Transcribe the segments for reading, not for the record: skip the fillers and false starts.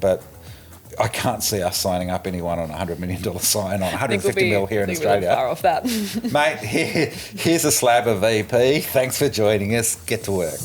but I can't see us signing up anyone on a $100 million sign on 150 mil here in Australia. Far off that. Mate, here's a slab of VP. Thanks for joining us. Get to work.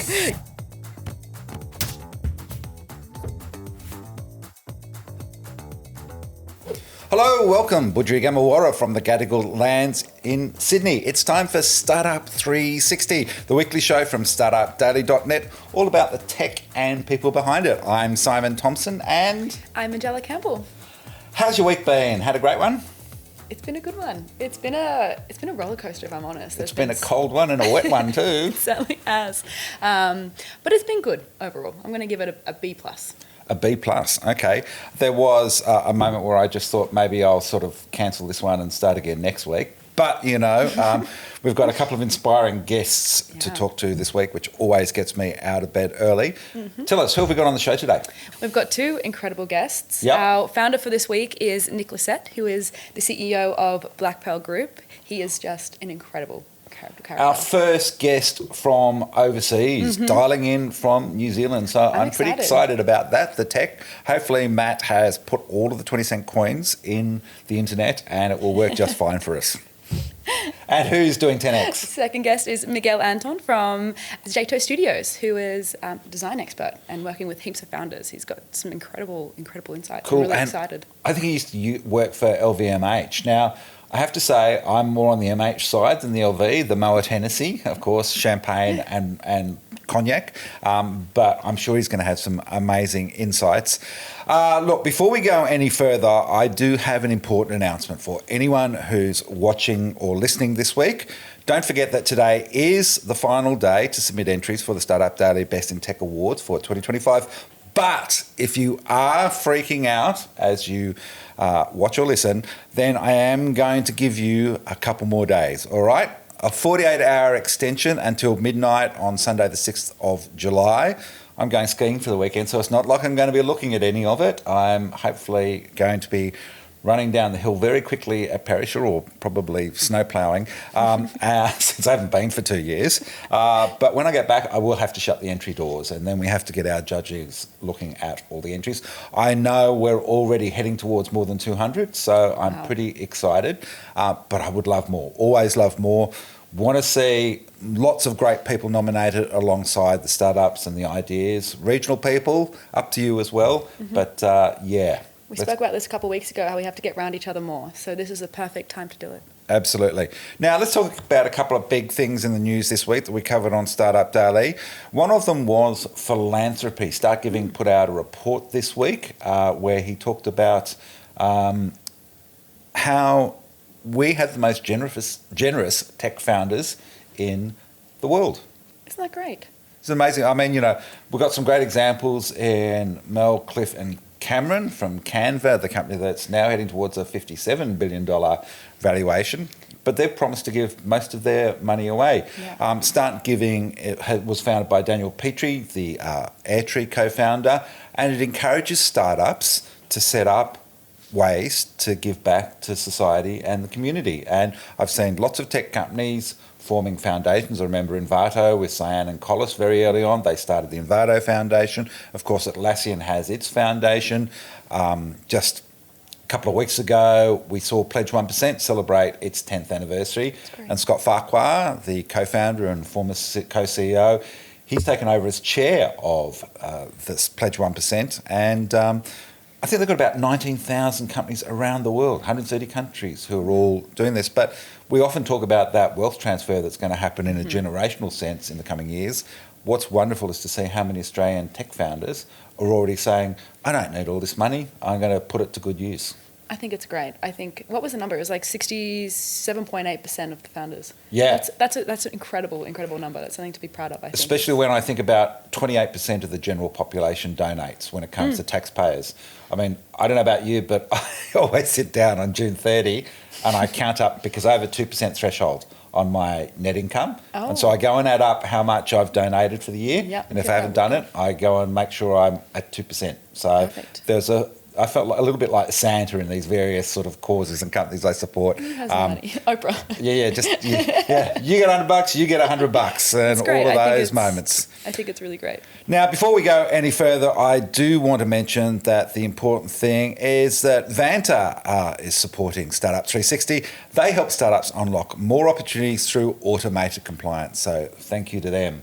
Hello, welcome, Budri Gamawara from the Gadigal lands in Sydney. It's time for Startup 360, the weekly show from startupdaily.net, all about the tech and people behind it. I'm Simon Thomsen and... I'm Majella Campbell. How's your week been? Had a great one? It's been a good one. It's been a roller coaster, if I'm honest. It's been a cold one and a wet one too. It certainly has. But it's been good overall. I'm going to give it a B+. A B+, okay. There was a moment where I just thought maybe I'll sort of cancel this one and start again next week. But, you know, we've got a couple of inspiring guests to talk to this week, which always gets me out of bed early. Mm-hmm. Tell us, who have we got on the show today? We've got two incredible guests. Yep. Our founder for this week is Nick Lissette, who is the CEO of Black Pearl Group. He is just an incredible character. Our first guest from overseas, dialing in from New Zealand. So I'm pretty excited about that, the tech. Hopefully Matt has put all of the 20-cent coins in the internet and it will work just fine for us. And who's doing 10X? Second guest is Miguel Anton from Jato Studios, who is a design expert and working with heaps of founders. He's got some incredible insights. Cool. I'm really and excited. I think he used to work for LVMH. Now, I have to say I'm more on the MH side than the LV, the Moet Hennessy, of course, champagne and cognac, but I'm sure he's going to have some amazing insights. Look, before we go any further, I do have an important announcement for anyone who's watching or listening this week. Don't forget that today is the final day to submit entries for the Startup Daily Best in Tech Awards for 2025. But if you are freaking out as you watch or listen, then I am going to give you a couple more days, all right? A 48-hour extension until midnight on Sunday the 6th of July. I'm going skiing for the weekend, so it's not like I'm going to be looking at any of it. I'm hopefully going to be running down the hill very quickly at Perisher, or probably snow ploughing, since I haven't been for 2 years. But when I get back, I will have to shut the entry doors, and then we have to get our judges looking at all the entries. I know we're already heading towards more than 200, so I'm pretty excited. But I would love more, always love more. Want to see lots of great people nominated alongside the startups and the ideas. Regional people, up to you as well. But We spoke about this a couple of weeks ago, how we have to get around each other more. So this is a perfect time to do it. Absolutely. Now, let's talk about a couple of big things in the news this week that we covered on Startup Daily. One of them was philanthropy. Start Giving put out a report this week where he talked about how we have the most generous tech founders in the world. Isn't that great? It's amazing. I mean, you know, we've got some great examples in Mel, Cliff and Cameron from Canva, the company that's now heading towards a $57 billion valuation, but they've promised to give most of their money away. Yeah. Start Giving was founded by Daniel Petrie, the Airtree co-founder, and it encourages startups to set up ways to give back to society and the community. And I've seen lots of tech companies forming foundations. I remember Envato with Cyan and Collis very early on. They started the Envato Foundation. Of course, Atlassian has its foundation. Just a couple of weeks ago, we saw Pledge 1% celebrate its 10th anniversary. And Scott Farquhar, the co-founder and former co-CEO, he's taken over as chair of this Pledge 1%. And I think they've got about 19,000 companies around the world, 130 countries who are all doing this. But we often talk about that wealth transfer that's going to happen in a generational sense in the coming years. What's wonderful is to see how many Australian tech founders are already saying, I don't need all this money, I'm going to put it to good use. I think it's great. I think, what was the number? It was like 67.8% of the founders. Yeah. That's an incredible number. That's something to be proud of, I think. Especially when I think about 28% of the general population donates when it comes to taxpayers. I mean, I don't know about you, but I always sit down on June 30 and I count up, because I have a 2% threshold on my net income. Oh. And so I go and add up how much I've donated for the year. Yep. And if I haven't done it, I go and make sure I'm at 2%. So Perfect. There's a I felt like, a little bit like Santa in these various sort of causes and companies I support. Who has the money? Oprah. You get $100, you get $100, and all of those moments. I think it's really great. Now, before we go any further, I do want to mention that the important thing is that Vanta is supporting Startup 360. They help startups unlock more opportunities through automated compliance. So thank you to them.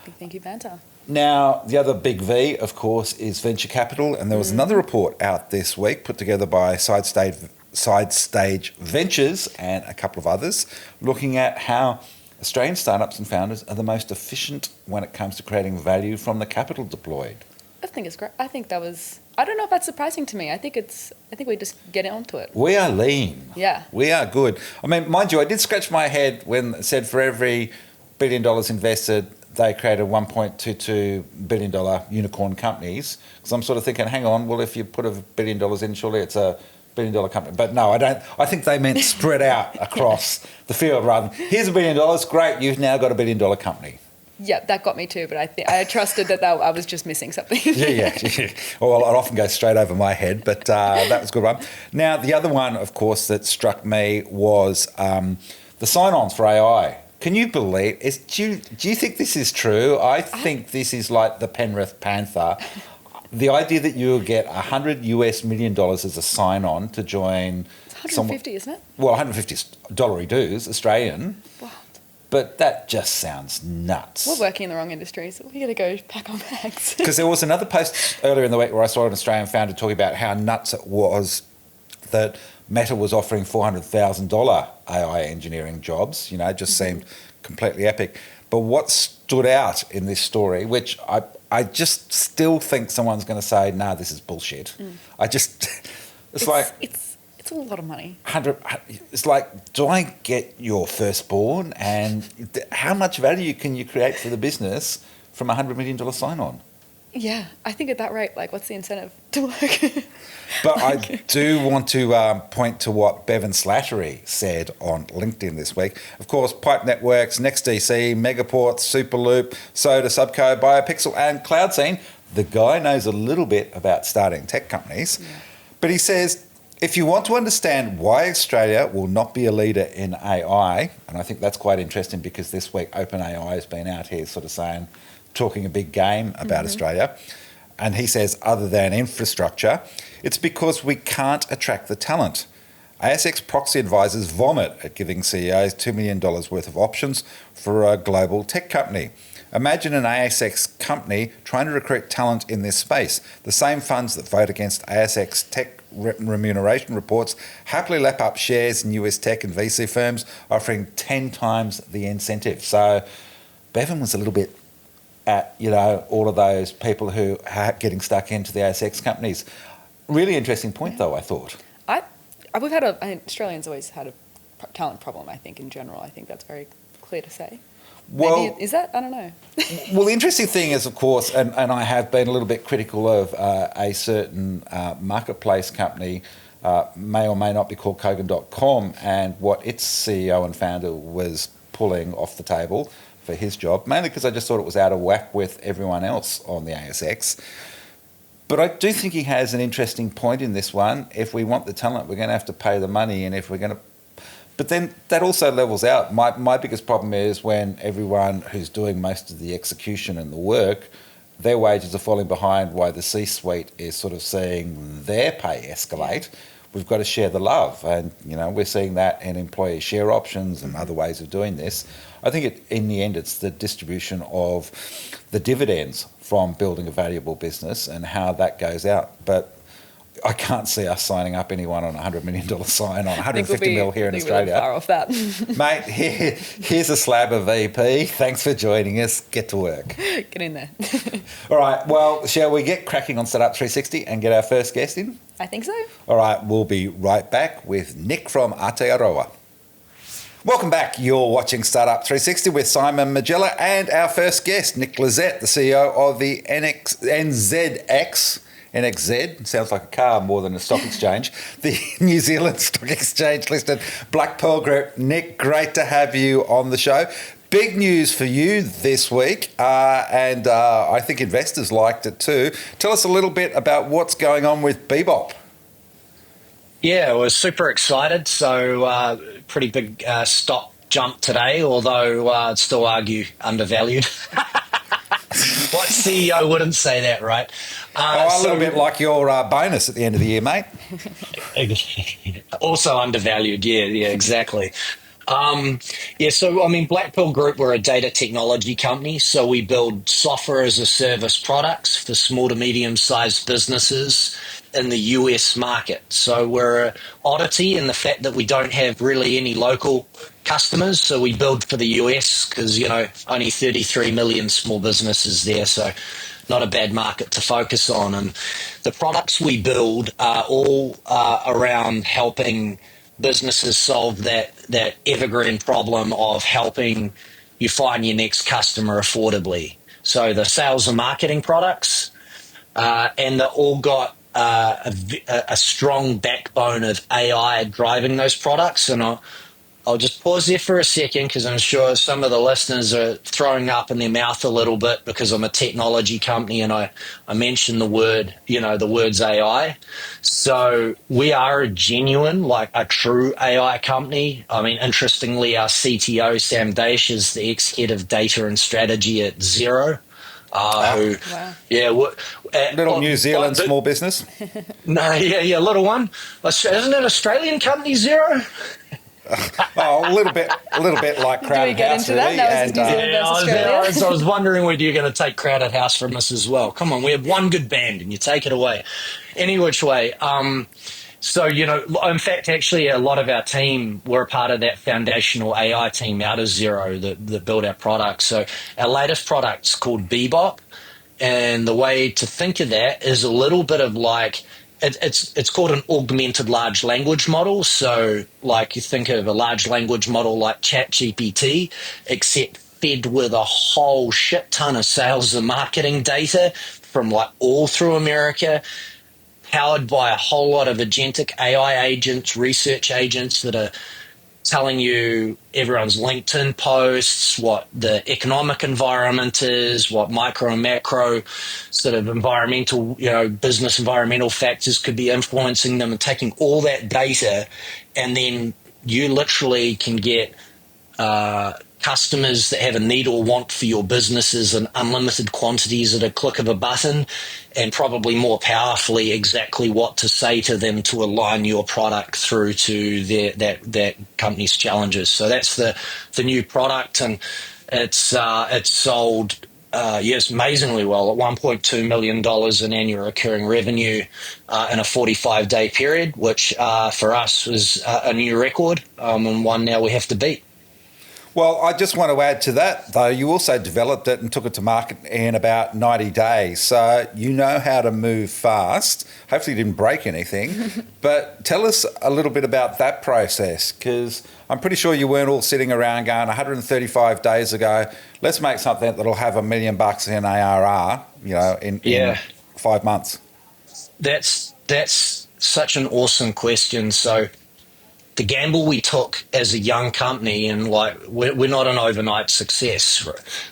Big thank you, Vanta. Now, the other big V, of course, is venture capital. And there was another report out this week put together by Side Stage Ventures and a couple of others, looking at how Australian startups and founders are the most efficient when it comes to creating value from the capital deployed. I think it's great. I think that was... I don't know if that's surprising to me. I think we just get onto it. We are lean. Yeah. We are good. I mean, mind you, I did scratch my head when it said for every $1 billion invested, they created $1.22 billion unicorn companies. Because I'm sort of thinking, hang on, well, if you put $1 billion in, surely it's a $1 billion company. But no, I don't. I think they meant spread out across the field rather than, here's $1 billion, great, you've now got $1 billion company. Yeah, that got me too, but I trusted that I was just missing something. Yeah. Well, it often goes straight over my head, but that was a good one. Now, the other one, of course, that struck me was the sign-ons for AI. Can you believe it? Do you think this is true? I think this is like the Penrith Panther. The idea that you'll get $100 million as a sign-on to join... It's 150, isn't it? Well, 150 dollary dues, Australian. Wow. But that just sounds nuts. We're working in the wrong industry, so we got to go pack our bags. Because there was another post earlier in the week where I saw an Australian founder talking about how nuts it was that Meta was offering $400,000 AI engineering jobs. Just seemed completely epic. But what stood out in this story, which I just still think someone's going to say, no, this is bullshit. It's a lot of money. It's like, do I get your firstborn? And how much value can you create for the business from $100 million sign-on? Yeah, I think at that rate, what's the incentive to work? But I do want to point to what Bevan Slattery said on LinkedIn this week. Of course, Pipe Networks, NextDC, Megaport, Superloop, Soda, Subco, BioPixel, and CloudScene. The guy knows a little bit about starting tech companies. Yeah. But he says, if you want to understand why Australia will not be a leader in AI, and I think that's quite interesting because this week OpenAI has been out here sort of talking a big game about Australia. And he says, other than infrastructure, it's because we can't attract the talent. ASX proxy advisors vomit at giving CEOs $2 million worth of options for a global tech company. Imagine an ASX company trying to recruit talent in this space. The same funds that vote against ASX tech remuneration reports happily lap up shares in US tech and VC firms, offering 10 times the incentive. So Bevan was a little bit at, all of those people who are getting stuck into the ASX companies. Really interesting point, though, I thought. Australians always had a talent problem, I think, in general. I think that's very clear to say. Well, maybe, is that? I don't know. Well, the interesting thing is, of course, and I have been a little bit critical of a certain marketplace company, may or may not be called Kogan.com, and what its CEO and founder was pulling off the table for his job, mainly because I just thought it was out of whack with everyone else on the ASX. But I do think he has an interesting point in this one. If we want the talent, we're going to have to pay the money, and if we're going to... But then that also levels out. My biggest problem is when everyone who's doing most of the execution and the work, their wages are falling behind while the C-suite is sort of seeing their pay escalate. We've got to share the love. And, we're seeing that in employee share options and other ways of doing this. I think in the end, it's the distribution of the dividends from building a valuable business and how that goes out. But I can't see us signing up anyone on a $100 million sign on 150 mil here in Australia. Really far off that. Mate, here's a slab of VP. Thanks for joining us. Get to work. Get in there. All right. Well, shall we get cracking on Startup 360 and get our first guest in? I think so. All right. We'll be right back with Nick from Aotearoa. Welcome back. You're watching Startup 360 with Simon Majella and our first guest, Nick Lissette, the CEO of the NXZ, sounds like a car more than a stock exchange, the New Zealand Stock Exchange listed Black Pearl Group. Nick, great to have you on the show. Big news for you this week, and I think investors liked it too. Tell us a little bit about what's going on with Bebop. Yeah, we're super excited. So pretty big stock jump today, although I'd still argue undervalued. What CEO wouldn't say that, right? A little bit like your bonus at the end of the year, mate. Also undervalued, yeah, exactly. So I mean, Black Pearl Group, we're a data technology company, so we build software as a service products for small to medium-sized businesses in the US market. So we're a oddity in the fact that we don't have really any local customers, so we build for the US because, only 33 million small businesses there, so not a bad market to focus on. And the products we build are all around helping businesses solve that evergreen problem of helping you find your next customer affordably. So the sales and marketing products, and they're all got a strong backbone of AI driving those products. And I'll just pause there for a second because I'm sure some of the listeners are throwing up in their mouth a little bit because I'm a technology company and I mentioned the words AI. So we are a genuine, like a true AI company. I mean, interestingly, our CTO, Sam Daish, is the ex-head of data and strategy at Xero. Little New Zealand small business. No, little one. Isn't it an Australian company, Xero? A little bit like Crowded House, really. I was wondering whether you're going to take Crowded House from us as well. Come on, we have one good band, and you take it away. Any which way. In fact, actually, a lot of our team were a part of that foundational AI team out of Xero that built our products. So our latest product's called Bebop, and the way to think of that is a little bit of like, it's called an augmented large language model. So like you think of a large language model like ChatGPT, except fed with a whole shit ton of sales and marketing data from like all through America, powered by a whole lot of agentic AI agents, research agents that are telling you everyone's LinkedIn posts, what the economic environment is, what micro and macro sort of environmental, business environmental factors could be influencing them, and taking all that data, and then you literally can get customers that have a need or want for your businesses in unlimited quantities at a click of a button, and probably more powerfully exactly what to say to them to align your product through to that company's challenges. So that's the new product, and it's sold amazingly well at $1.2 million in annual recurring revenue in a 45-day period, which for us was a new record, and one now we have to beat. Well, I just want to add to that, though, you also developed it and took it to market in about 90 days. So you know how to move fast. Hopefully you didn't break anything. But tell us a little bit about that process, because I'm pretty sure you weren't all sitting around going 135 days ago, let's make something that'll have $1 million in ARR, in 5 months. That's such an awesome question. So the gamble we took as a young company, and we're not an overnight success.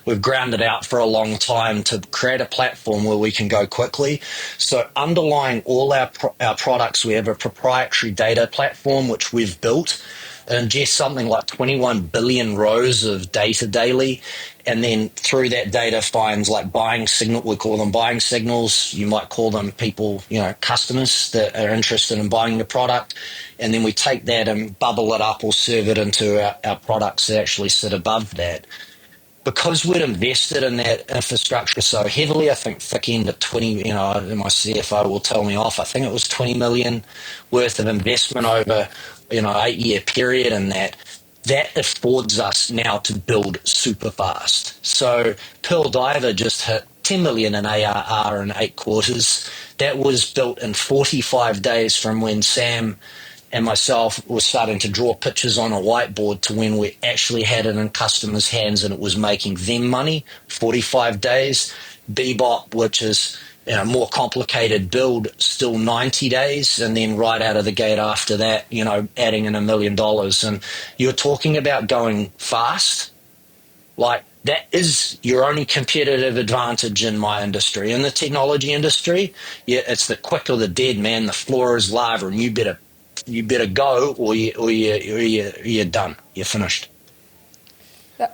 We've ground it out for a long time to create a platform where we can go quickly. So underlying all our products, we have a proprietary data platform which we've built, and ingest something like 21 billion rows of data daily. And then through that data finds like buying signal, we call them buying signals. You might call them people, customers that are interested in buying the product. And then we take that and bubble it up or serve it into our products that actually sit above that. Because we'd invested in that infrastructure so heavily, I think thick end of 20, my CFO will tell me off, I think it was 20 million worth of investment over, 8-year period, and that affords us now to build super fast. So Pearl Diver just hit 10 million in ARR in 8 quarters. That was built in 45 days from when Sam and myself were starting to draw pictures on a whiteboard to when we actually had it in customers' hands and it was making them money. 45 days. Bebop, which is more complicated build, still 90 days, and then right out of the gate after that, adding in $1 million. And you're talking about going fast. Like, that is your only competitive advantage in my industry. In the technology industry, yeah, it's the quick or the dead, man. The floor is lava, and you better go, you're done. You're finished.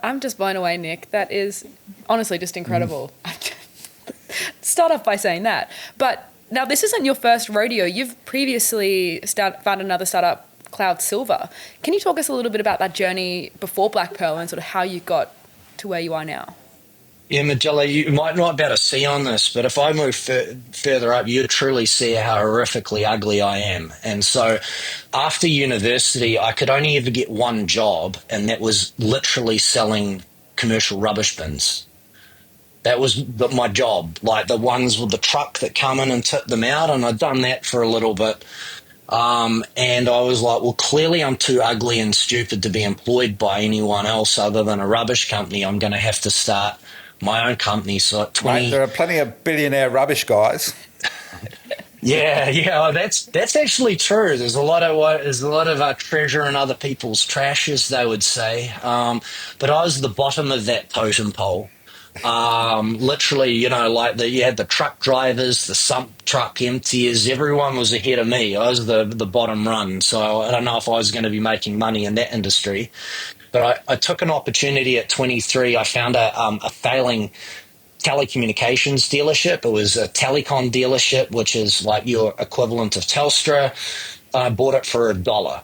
I'm just blown away, Nick. That is honestly just incredible. Start off by saying that. But now this isn't your first rodeo. You've previously found another startup, Cloud Silver. Can you talk us a little bit about that journey before Black Pearl and sort of how you got to where you are now? Yeah, Majella, you might not be able to see on this, but if I move further up, you'd truly see how horrifically ugly I am. And so after university, I could only ever get one job, and that was literally selling commercial rubbish bins. That was my job, like the ones with the truck that come in and tip them out, and I'd done that for a little bit. And I was like, well, clearly I'm too ugly and stupid to be employed by anyone else other than a rubbish company. I'm going to have to start my own company. So at 20, Mate, there are plenty of billionaire rubbish guys. yeah, that's actually true. There's a lot of treasure in other people's trash, as they would say. But I was the bottom of that totem pole. Literally, like you had the truck drivers, the sump truck emptiers, everyone was ahead of me. I was the bottom run. So I don't know if I was going to be making money in that industry, but I took an opportunity at 23. I found a failing telecommunications dealership. It was a telecom dealership, which is like your equivalent of Telstra. I bought it for $1.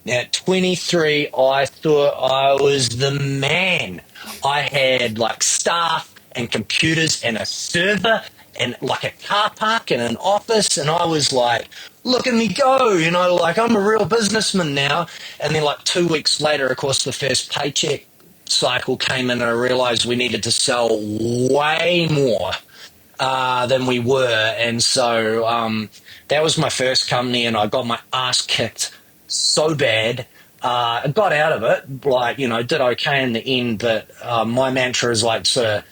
At 23, I thought I was the man. I had like staff and computers and a server and like a car park and an office, and I was like, look at me go, like I'm a real businessman now. And then like 2 weeks later, of course, the first paycheck cycle came in, and I realized we needed to sell way more than we were. And so that was my first company, and I got my ass kicked so bad. I got out of it, did okay in the end, but my mantra is like to,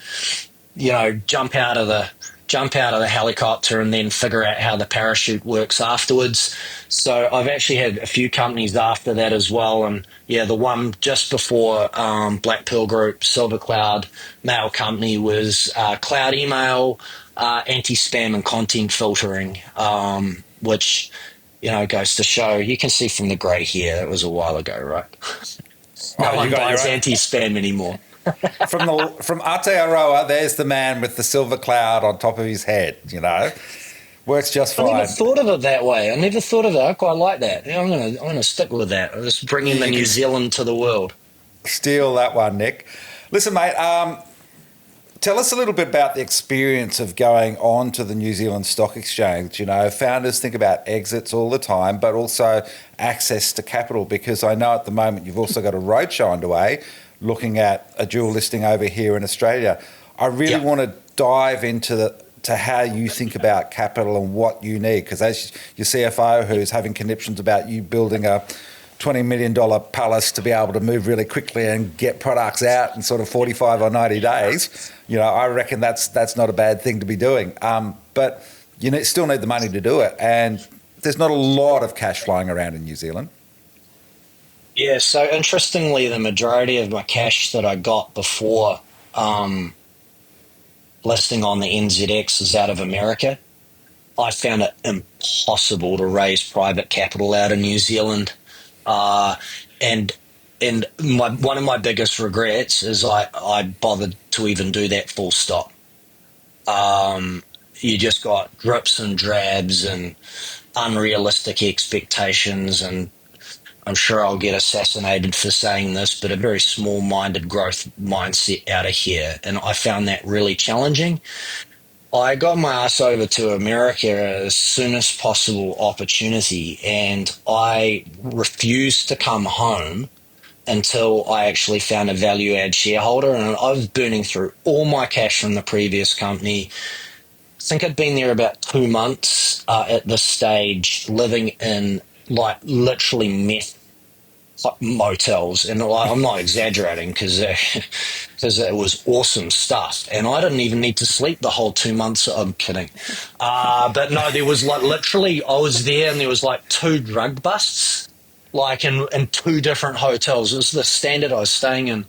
jump out of the helicopter and then figure out how the parachute works afterwards. So I've actually had a few companies after that as well, and yeah, the one just before Black Pearl Group, Silver Cloud mail company was cloud email, anti-spam and content filtering, which goes to show. You can see from the grey hair, that was a while ago, right? No one buys anti-spam anymore. From Aotearoa, there's the man with the silver cloud on top of his head, Works just fine. I never thought of it that way. I never thought of it. I quite like that. Yeah, I'm gonna stick with that. I'm just bringing the New Zealand to the world. Steal that one, Nick. Listen, mate, tell us a little bit about the experience of going on to the New Zealand Stock Exchange. Founders think about exits all the time, but also access to capital, because I know at the moment you've also got a roadshow underway looking at a dual listing over here in Australia. I really want to dive into how you think about capital and what you need, because as your CFO, who's having conniptions about you building a $20 million palace to be able to move really quickly and get products out in sort of 45 or 90 days, I reckon that's not a bad thing to be doing. But you still need the money to do it, and there's not a lot of cash flowing around in New Zealand. Yeah, so interestingly, the majority of my cash that I got before listing on the NZX is out of America. I found it impossible to raise private capital out of New Zealand. And one of my biggest regrets is I bothered to even do that full stop. You just got drips and drabs and unrealistic expectations, and I'm sure I'll get assassinated for saying this, but a very small-minded growth mindset out of here. And I found that really challenging. I got my ass over to America as soon as possible opportunity, and I refused to come home until I actually found a value-add shareholder. And I was burning through all my cash from the previous company. I think I'd been there about 2 months at this stage, living in literally meth motels, and I'm not exaggerating because it was awesome stuff, and I didn't even need to sleep the whole 2 months. I'm kidding, but no, there was literally I was there, and there was 2 drug busts in 2 different hotels. It was the standard I was staying in,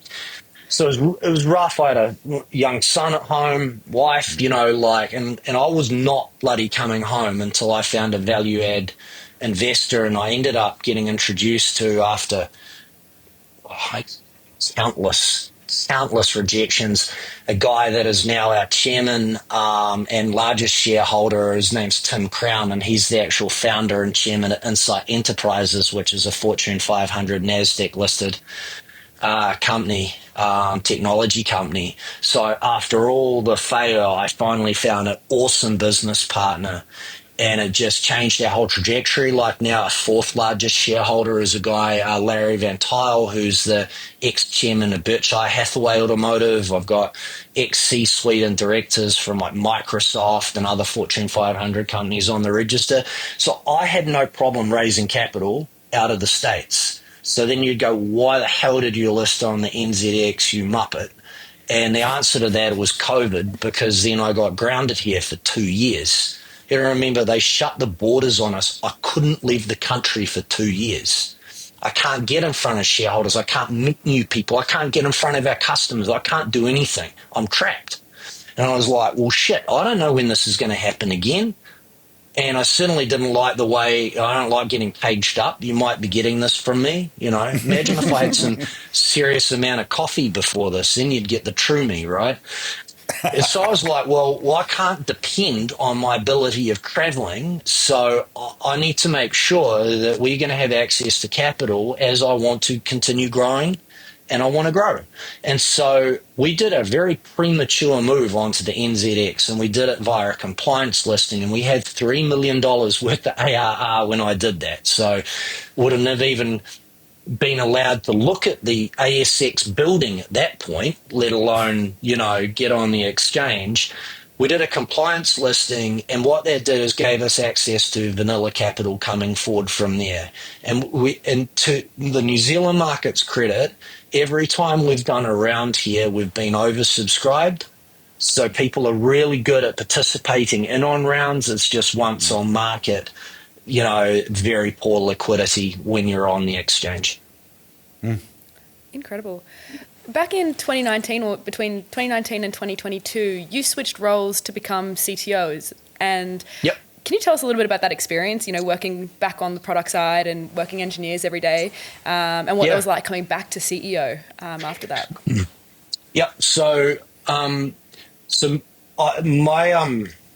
So it was rough. I had a young son at home, wife, and I was not bloody coming home until I found a value add investor, and I ended up getting introduced to, after countless rejections, a guy that is now our chairman and largest shareholder. His name's Tim Crown, and he's the actual founder and chairman at Insight Enterprises, which is a Fortune 500 NASDAQ listed company, technology company. So after all the failure, I finally found an awesome business partner, and it just changed our whole trajectory. Like now, our fourth largest shareholder is a guy, Larry Van Tile, who's the ex-chairman of Berkshire Hathaway Automotive. I've got ex-C-suite and directors from like Microsoft and other Fortune 500 companies on the register. So I had no problem raising capital out of the States. So then you'd go, why the hell did you list on the NZX, you muppet? And the answer to that was COVID, because then I got grounded here for 2 years. You remember, they shut the borders on us. I couldn't leave the country for 2 years. I can't get in front of shareholders. I can't meet new people. I can't get in front of our customers. I can't do anything. I'm trapped. And I was like, well, shit, I don't know when this is going to happen again. And I certainly didn't like the way, I don't like getting caged up. You might be getting this from me, Imagine if I had some serious amount of coffee before this, then you'd get the true me, right? And so I was like, well, I can't depend on my ability of traveling, so I need to make sure that we're going to have access to capital as I want to continue growing, and I want to grow. And so we did a very premature move onto the NZX, and we did it via a compliance listing, and we had $3 million worth of ARR when I did that. So wouldn't have even been allowed to look at the ASX building at that point, let alone, get on the exchange. We did a compliance listing, and what that did is gave us access to vanilla capital coming forward from there. And to the New Zealand market's credit, every time we've done a round here, we've been oversubscribed. So people are really good at participating in on rounds. It's just once on market, very poor liquidity when you're on the exchange. Incredible. Back in 2019, or between 2019 and 2022, you switched roles to become CTOs. And Yep. Can you tell us a little bit about that experience, working back on the product side and working engineers every day, and what it was like coming back to CEO after that? Yeah. So, my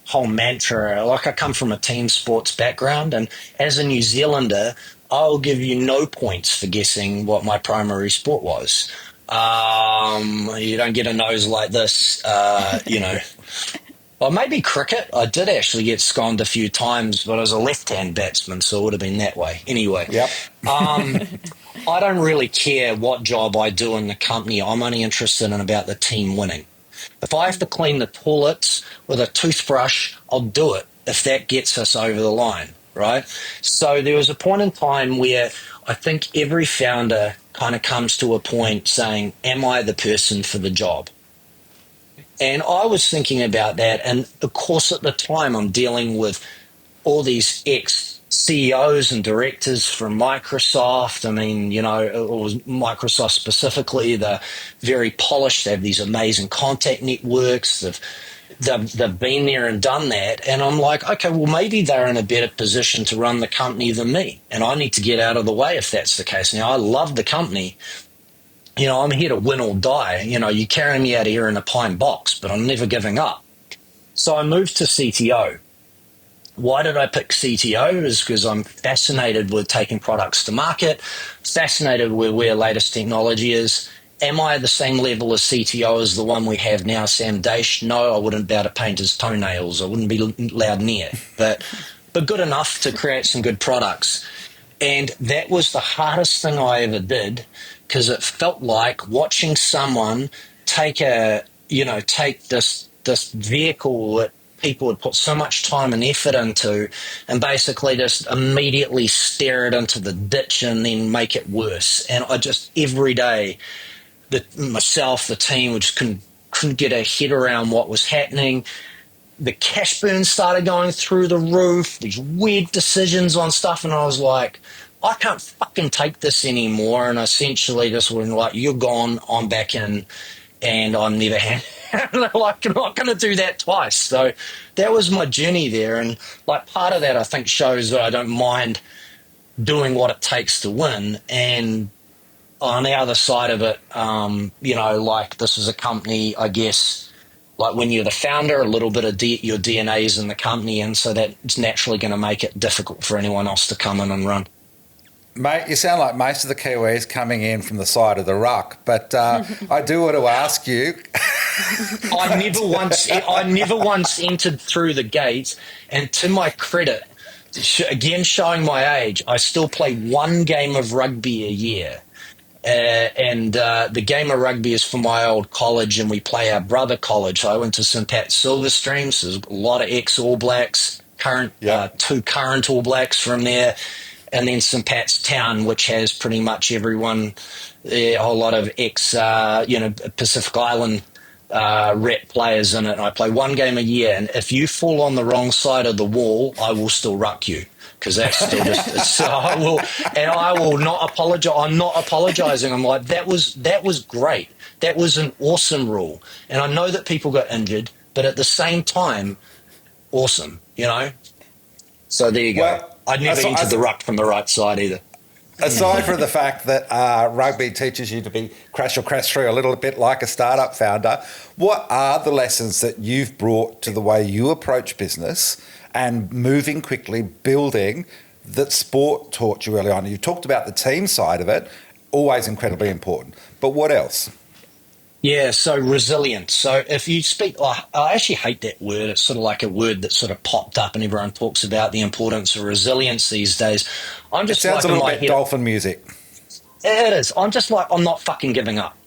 whole mantra, like I come from a team sports background, and as a New Zealander, I'll give you no points for guessing what my primary sport was. You don't get a nose like this, Well, maybe cricket. I did actually get sconed a few times, but I was a left-hand batsman, so it would have been that way. Anyway, Yep. I don't really care what job I do in the company. I'm only interested in about the team winning. If I have to clean the toilets with a toothbrush, I'll do it if that gets us over the line, right? So there was a point in time where I think every founder kind of comes to a point saying, am I the person for the job? And I was thinking about that, and of course at the time I'm dealing with all these ex-CEOs and directors from Microsoft. I mean, it was Microsoft specifically. They're very polished. They have these amazing contact networks. They've been there and done that. And I'm like, okay, well, maybe they're in a better position to run the company than me, and I need to get out of the way if that's the case. Now, I love the company. I'm here to win or die. You carry me out of here in a pine box, but I'm never giving up. So I moved to CTO. Why did I pick CTO? Is because I'm fascinated with taking products to market, fascinated with where latest technology is. Am I the same level as CTO as the one we have now, Sam Daish? No, I wouldn't be able to paint his toenails. I wouldn't be allowed near, but good enough to create some good products. And that was the hardest thing I ever did, because it felt like watching someone take this vehicle that people would put so much time and effort into, and basically just immediately stare it into the ditch and then make it worse. And I just every day, myself, the team, we just couldn't get our head around what was happening. The cash burn started going through the roof, these weird decisions on stuff, and I was like, I can't fucking take this anymore. And essentially just went like, you're gone, I'm back in, and I'm never like, I'm not going to do that twice. So that was my journey there. And like part of that, I think, shows that I don't mind doing what it takes to win. And on the other side of it, you know, like this is a company, I guess, like when you're the founder, a little bit of your DNA is in the company, and so that's naturally going to make it difficult for anyone else to come in and run. Mate, you sound like most of the Kiwis coming in from the side of the ruck, but I do want to ask you. I never once entered through the gate, and to my credit, again showing my age, I still play one game of rugby a year. And the game of rugby is for my old college, and we play our brother college. So I went to St. Pat's Silverstream, so there's a lot of ex-All Blacks, two current All Blacks from there, and then St. Pat's Town, which has pretty much everyone, a whole lot of Pacific Island rep players in it. And I play one game a year, and if you fall on the wrong side of the wall, I will still ruck you. Because that's still just so I will not apologize. I'm not apologizing. I'm like, that was great. That was an awesome rule. And I know that people got injured, but at the same time, awesome, you know? So there you go. Well, I'd never entered the ruck from the right side either. Aside from the fact that rugby teaches you to be crash through a little bit like a startup founder, what are the lessons that you've brought to the way you approach business and moving quickly, building, that sport taught you early on? You talked about the team side of it, always incredibly important. But what else? Yeah, so resilience. So if you speak, I actually hate that word. It's sort of like a word that sort of popped up and everyone talks about the importance of resilience these days. It sounds a little bit dolphin music. It is. I'm just like, I'm not fucking giving up.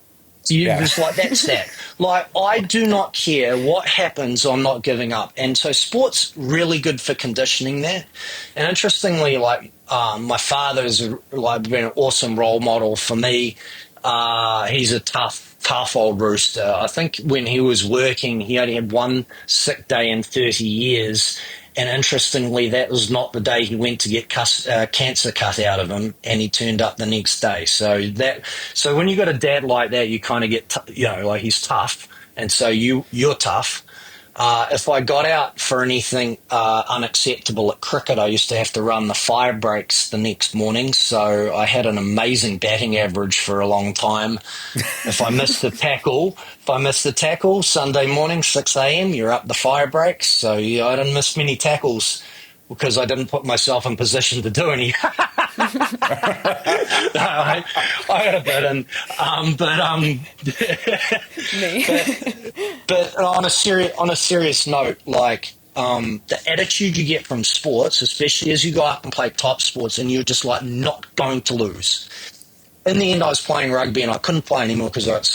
Just like, that's that. Like, I do not care what happens, I'm not giving up. And so sport's really good for conditioning that. And interestingly, like, my father's like been an awesome role model for me. He's a tough old rooster. I think when he was working, he only had one sick day in 30 years. And interestingly, that was not the day he went to get cancer cut out of him, and he turned up the next day. So when you got a dad like that, you kind of get, like he's tough, and so you're tough. If I got out for anything unacceptable at cricket, I used to have to run the fire breaks the next morning. So I had an amazing batting average for a long time. If I missed the tackle, Sunday morning, 6 a.m., you're up the fire breaks. So yeah, I didn't miss many tackles because I didn't put myself in position to do any. I got a bit in, but on a serious note, like the attitude you get from sports, especially as you go up and play top sports, and you're just like not going to lose. In the end, I was playing rugby and I couldn't play anymore because I got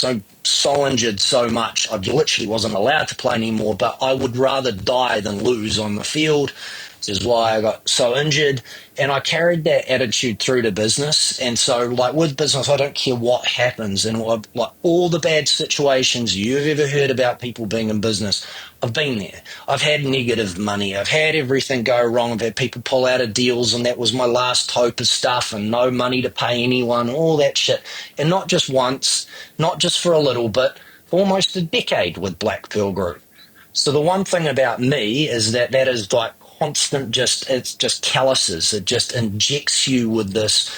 so injured so much. I literally wasn't allowed to play anymore. But I would rather die than lose on the field. This is why I got so injured, and I carried that attitude through to business. And so, like with business, I don't care what happens, and like all the bad situations you've ever heard about people being in business, I've been there. I've had negative money. I've had everything go wrong. I've had people pull out of deals, and that was my last hope of stuff, and no money to pay anyone, all that shit. And not just once, not just for a little, but for almost a decade with Black Pearl Group. So the one thing about me is that is like constant, it's just calluses. It just injects you with this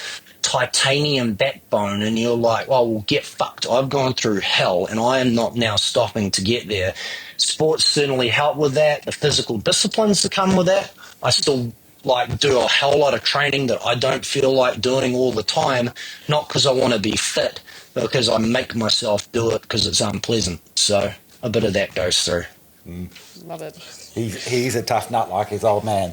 titanium backbone, and you're like, oh, well, get fucked. I've gone through hell, and I am not now stopping to get there. Sports certainly help with that. The physical disciplines that come with that. I still like do a hell lot of training that I don't feel like doing all the time, not because I want to be fit, but because I make myself do it because it's unpleasant. So a bit of that goes through. Love it. He's a tough nut like his old man.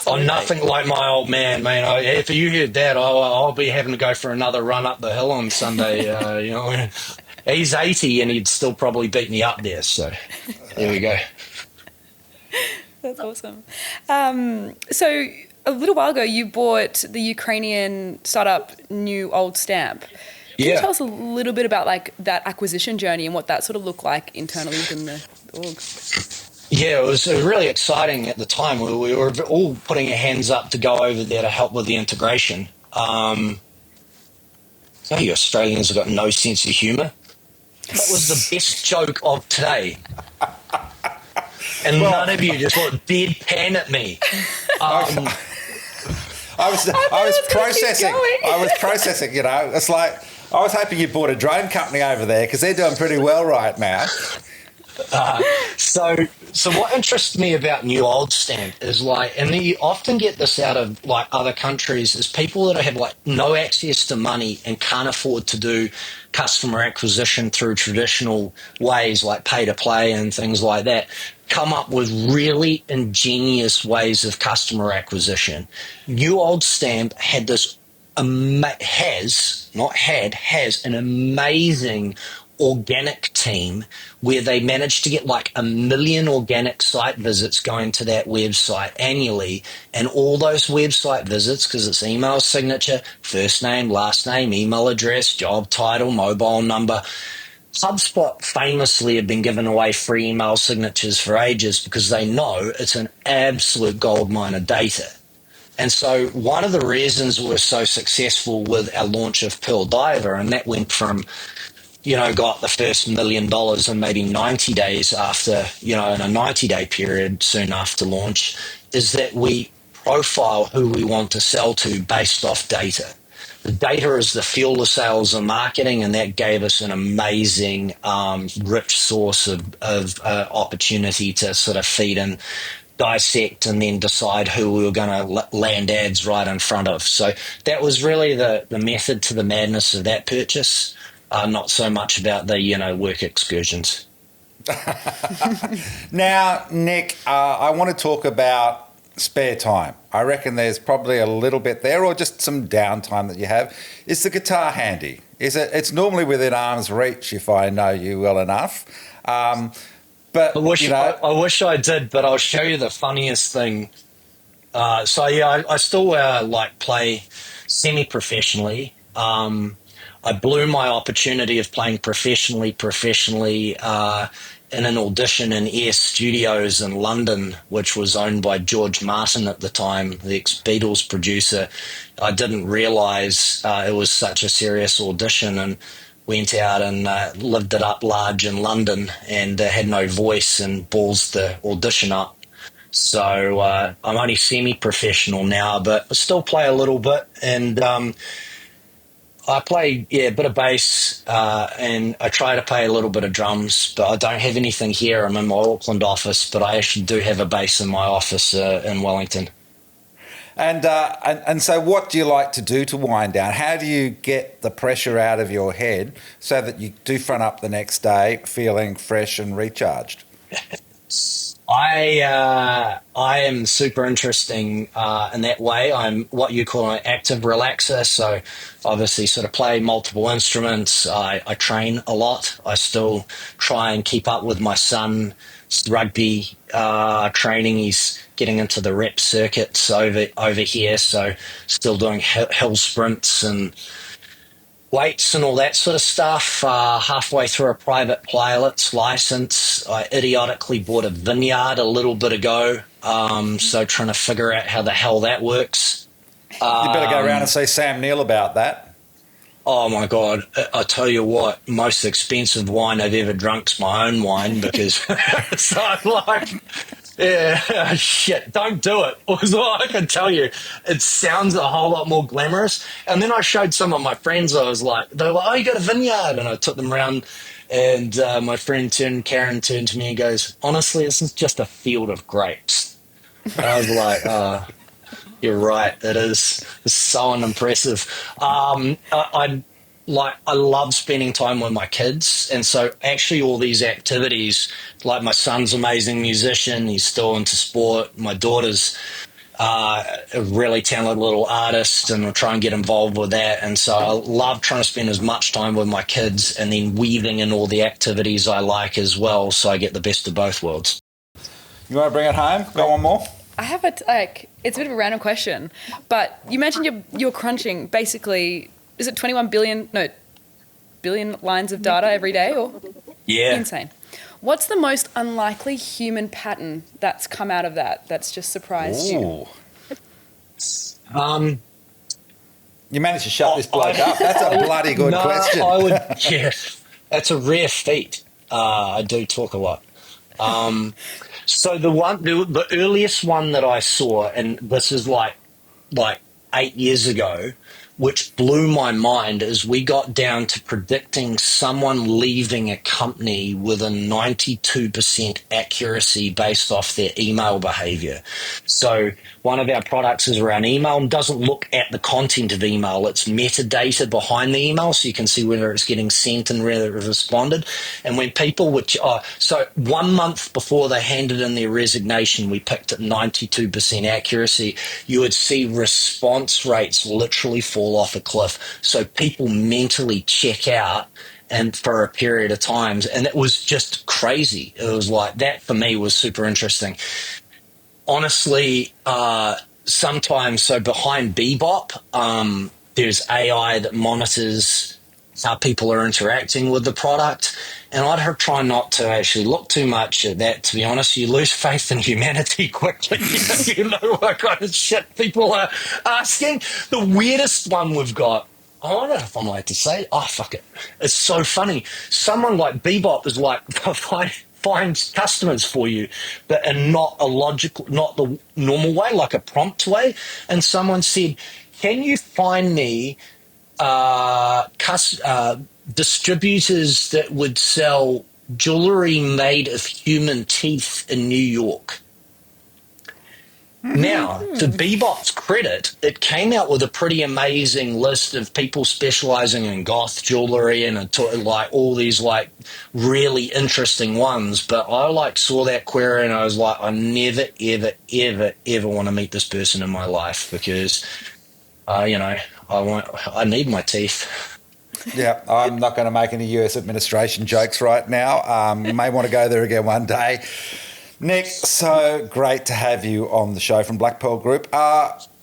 I'm nothing like my old man. If you heard that, I'll be having to go for another run up the hill on Sunday. He's 80 and he'd still probably beat me up there. So there we go. That's awesome. So a little while ago, you bought the Ukrainian startup New Old Stamp. Can you tell us a little bit about like that acquisition journey and what that sort of looked like internally within the org? Yeah, it was really exciting at the time. We were all putting our hands up to go over there to help with the integration. So you Australians have got no sense of humour. That was the best joke of today. And Well, none of you just looked deadpan at me. I was processing. I was processing. You know, it's like I was hoping you bought a drone company over there because they're doing pretty well right now. So what interests me about New Old Stamp is like, and you often get this out of like other countries, is people that have like no access to money and can't afford to do customer acquisition through traditional ways like pay to play and things like that, come up with really ingenious ways of customer acquisition. New Old Stamp had this has an amazing organic team where they managed to get like 1 million organic site visits going to that website annually, and all those website visits, because it's email signature, first name, last name, email address, job title, mobile number. HubSpot famously have been giving away free email signatures for ages because they know it's an absolute goldmine of data. And so one of the reasons we're so successful with our launch of Pearl Diver, and that went from, got the first $1 million in maybe 90 days after, in a 90-day period soon after launch, is that we profile who we want to sell to based off data. The data is the fuel of sales and marketing, and that gave us an amazing, rich source of opportunity to sort of feed and dissect and then decide who we were going to land ads right in front of. So that was really the method to the madness of that purchase, not so much about the, work excursions. Now, Nick, I want to talk about spare time. I reckon there's probably a little bit there, or just some downtime that you have. Is the guitar handy? It's normally within arm's reach if I know you well enough. But I wish I did, but I'll show you the funniest thing. I still play semi-professionally. I blew my opportunity of playing professionally in an audition in Air Studios in London, which was owned by George Martin at the time, the ex-Beatles producer. I didn't realise it was such a serious audition, and went out and lived it up large in London, and had no voice and balls the audition up. So I'm only semi-professional now, but I still play a little bit, and I play a bit of bass, and I try to play a little bit of drums, but I don't have anything here. I'm in my Auckland office, but I actually do have a bass in my office in Wellington. And so what do you like to do to wind down? How do you get the pressure out of your head so that you do front up the next day feeling fresh and recharged? I am super interesting in that way. I'm what you call an active relaxer. So obviously sort of play multiple instruments. I train a lot. I still try and keep up with my son's rugby training. He's getting into the rep circuits over here. So still doing hill sprints and weights and all that sort of stuff. Halfway through a private pilot's license, I idiotically bought a vineyard a little bit ago. So trying to figure out how the hell that works. You better go around and say Sam Neill about that. Oh my God. I tell you what, most expensive wine I've ever drunk's my own wine, because so I'm like, yeah, shit, don't do it. Was all I can tell you. It sounds a whole lot more glamorous. And then I showed some of my friends, they were like, oh, you got a vineyard? And I took them around, and my friend Karen turned to me and goes, honestly, this is just a field of grapes. And I was like, you're right, it is. It's so unimpressive. I love spending time with my kids, and so actually all these activities, like my son's an amazing musician, he's still into sport. My daughter's a really talented little artist, and I'll try and get involved with that. And so I love trying to spend as much time with my kids and then weaving in all the activities I like as well, so I get the best of both worlds. You want to bring it home? Got one more? I have it's a bit of a random question, but you mentioned you're crunching basically, is it 21 billion lines of data every day, or? Yeah. Insane. What's the most unlikely human pattern that's come out of that's just surprised you? You managed to shut this bloke up. That's a bloody good question. Yeah, that's a rare feat. I do talk a lot. So the earliest one that I saw, and this is like 8 years ago, which blew my mind, is we got down to predicting someone leaving a company with a 92% accuracy based off their email behavior. So one of our products is around email and doesn't look at the content of email. It's metadata behind the email, so you can see whether it's getting sent and whether it responded. And when people so 1 month before they handed in their resignation, we picked at 92% accuracy. You would see response rates literally fall off a cliff. So people mentally check out and for a period of times, and it was just crazy. It was like that for me was super interesting. Honestly, sometimes, so behind Bebop, there's AI that monitors how people are interacting with the product. And I'd try not to actually look too much at that, to be honest. You lose faith in humanity quickly. You know what kind of shit people are asking. The weirdest one we've got, I don't know if I'm allowed to say, fuck it. It's so funny. Someone like Bebop is like, finds customers for you, but in not the normal way, like a prompt way. And someone said, can you find me distributors that would sell jewelry made of human teeth in New York? Now, to Bebop's credit, it came out with a pretty amazing list of people specializing in goth jewelry and like all these like really interesting ones. But I saw that query and I was like, I never, ever, ever, ever want to meet this person in my life because, I need my teeth. Yeah, I'm not going to make any US administration jokes right now. You may want to go there again one day. Nick, so great to have you on the show from Black Pearl Group.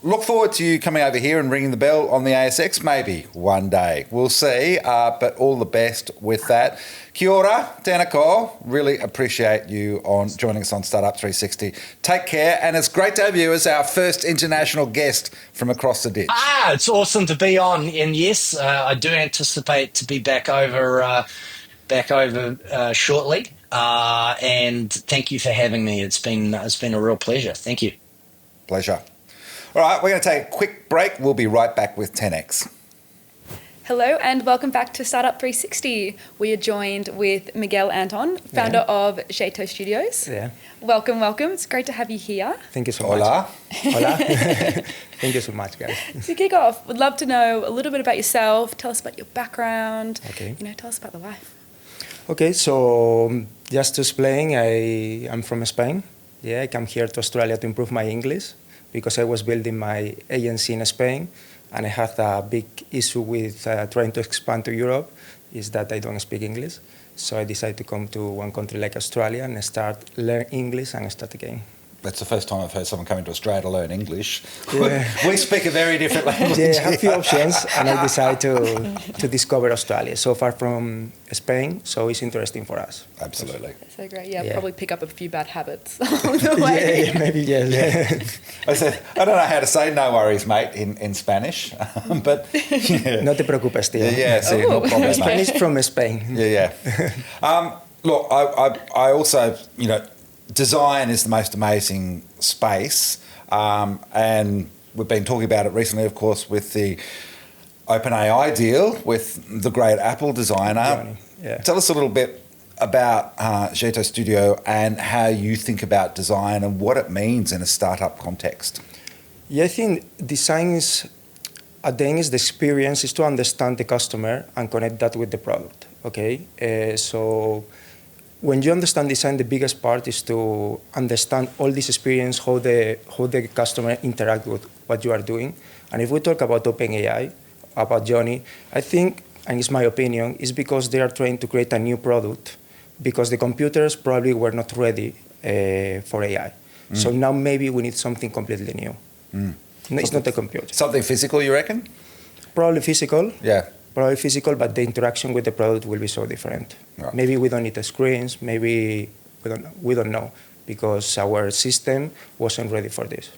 Look forward to you coming over here and ringing the bell on the ASX maybe one day. We'll see, but all the best with that. Kia ora, tēnā ko. Really appreciate you on joining us on Startup 360. Take care, and it's great to have you as our first international guest from across the ditch. It's awesome to be on, and yes, I do anticipate to be back over shortly. And thank you for having me. It's been a real pleasure. Thank you. Pleasure. All right, we're going to take a quick break. We'll be right back with 10X. Hello and welcome back to Startup 360. We are joined with Miguel Anton, founder of Jeto Studios. Yeah. Welcome. It's great to have you here. Thank you so Hola. much. Hola. Thank you so much, guys. To kick off, would love to know a little bit about yourself. Tell us about your background. Okay. Tell us about the life. Okay, so just to explain, I'm from Spain. Yeah, I come here to Australia to improve my English because I was building my agency in Spain and I had a big issue with trying to expand to Europe, is that I don't speak English. So I decided to come to one country like Australia and start learn English and start again. That's the first time I've heard someone coming to Australia to learn English. Yeah. We speak a very different language. Yeah, I have a few options and I decided to discover Australia. So far from Spain, so it's interesting for us. Absolutely. That's so great. Yeah, Yeah. probably pick up a few bad habits along the way. Yeah, maybe, yes. Yeah. I said, I don't know how to say no worries, mate, in Spanish, but... Yeah. No te preocupes, tío. Yeah, see, no problem, mate. Spanish from Spain. Yeah. Look, I also, design is the most amazing space, and we've been talking about it recently, of course, with the OpenAI deal with the great Apple designer. Yeah. Tell us a little bit about Jeto Studio and how you think about design and what it means in a startup context. Yeah, I think design is, at the end, is the experience, is to understand the customer and connect that with the product, okay? So when you understand design, the biggest part is to understand all this experience, how the customer interact with what you are doing. And if we talk about OpenAI, about Johnny, I think, and it's my opinion, is because they are trying to create a new product because the computers probably were not ready for AI. So now maybe we need something completely new. No, it's not a computer. Something physical, you reckon? Probably physical. Yeah. probably physical, but the interaction with the product will be so different. Right. Maybe we don't need the screens, maybe we don't know, because our system wasn't ready for this.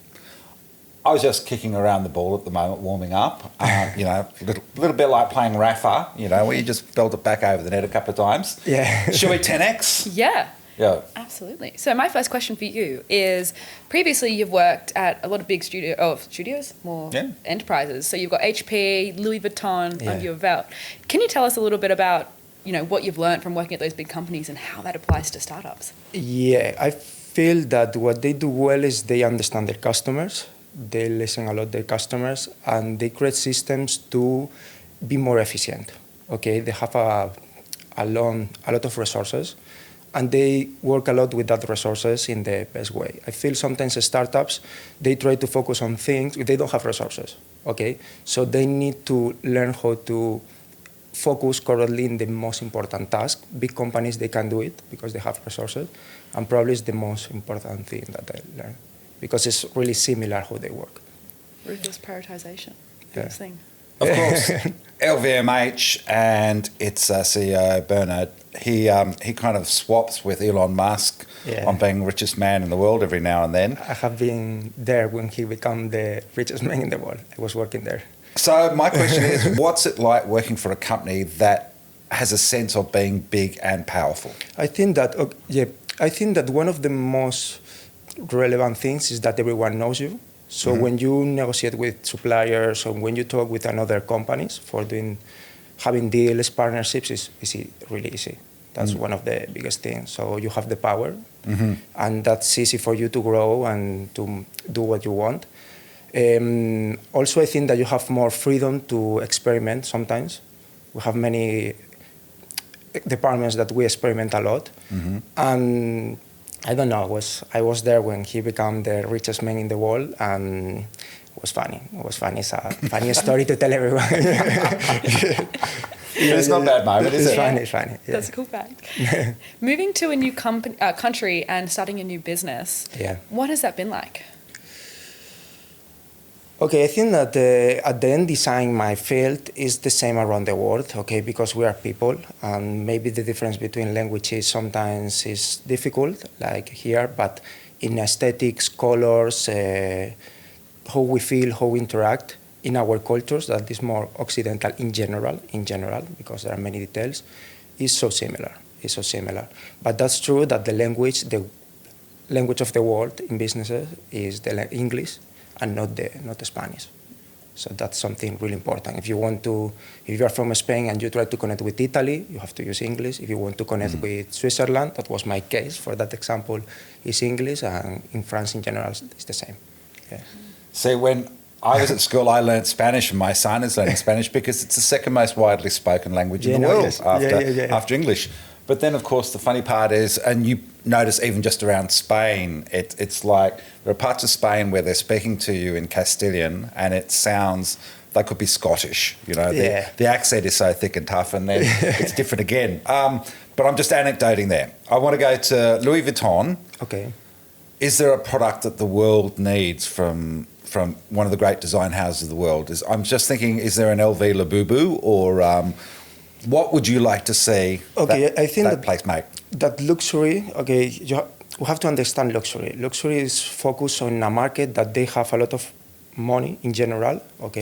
I was just kicking around the ball at the moment, warming up. You know, a little bit like playing Rafa, you know, where you just belt it back over the net a couple of times. Yeah. Should we 10x? Yeah. Yeah. Absolutely. So my first question for you is, previously you've worked at a lot of big studios, more enterprises. So you've got HP, Louis Vuitton under your belt. Can you tell us a little bit about, you know, what you've learned from working at those big companies and how that applies to startups? Yeah, I feel that what they do well is they understand their customers, they listen a lot to their customers, and they create systems to be more efficient. Okay, they have a lot of resources, and they work a lot with that resources in the best way. I feel sometimes startups, they try to focus on things, they don't have resources, okay? So they need to learn how to focus correctly in the most important task. Big companies, they can do it because they have resources, and probably it's the most important thing that I learned, because it's really similar how they work. Ruthless prioritization. Yeah. Biggest thing. Of course, LVMH and its CEO, Bernard, he kind of swaps with Elon Musk on being richest man in the world every now and then. I have been there when he became the richest man in the world. I was working there. So my question is, what's it like working for a company that has a sense of being big and powerful? I think that one of the most relevant things is that everyone knows you. So when you negotiate with suppliers or when you talk with another companies for having deals, partnerships is really easy. That's one of the biggest things. So you have the power, and that's easy for you to grow and to do what you want. Also, I think that you have more freedom to experiment sometimes. We have many departments that we experiment a lot. And I don't know, I was there when he became the richest man in the world, and it was funny. It's a funny story to tell everyone. It's not a bad moment, is it? It's funny. Yeah. That's a cool fact. Moving to a new country and starting a new business, what has that been like? Okay, I think that at the end, design my field is the same around the world, okay, because we are people, and maybe the difference between languages sometimes is difficult, like here, but in aesthetics, colors, how we feel, how we interact in our cultures, that is more Occidental in general, because there are many details, is so similar. But that's true that the language of the world in businesses is the English, and not the Spanish. So that's something really important. If you are from Spain and you try to connect with Italy, you have to use English. If you want to connect with Switzerland, that was my case for that example, is English, and in France in general, it's the same. Yeah. See, when I was at school, I learned Spanish, and my son is learning Spanish because it's the second most widely spoken language in the world after English. But then, of course, the funny part is, and you notice even just around Spain, it's like there are parts of Spain where they're speaking to you in Castilian and it sounds, they could be Scottish, you know, the accent is so thick and tough, and then it's different again. But I'm just anecdoting there. I want to go to Louis Vuitton. Okay. Is there a product that the world needs from one of the great design houses of the world? I'm just thinking, is there an LV Labubu, or what would you like to see I think that place make? That luxury, we have to understand luxury. Luxury is focused on a market that they have a lot of money in general,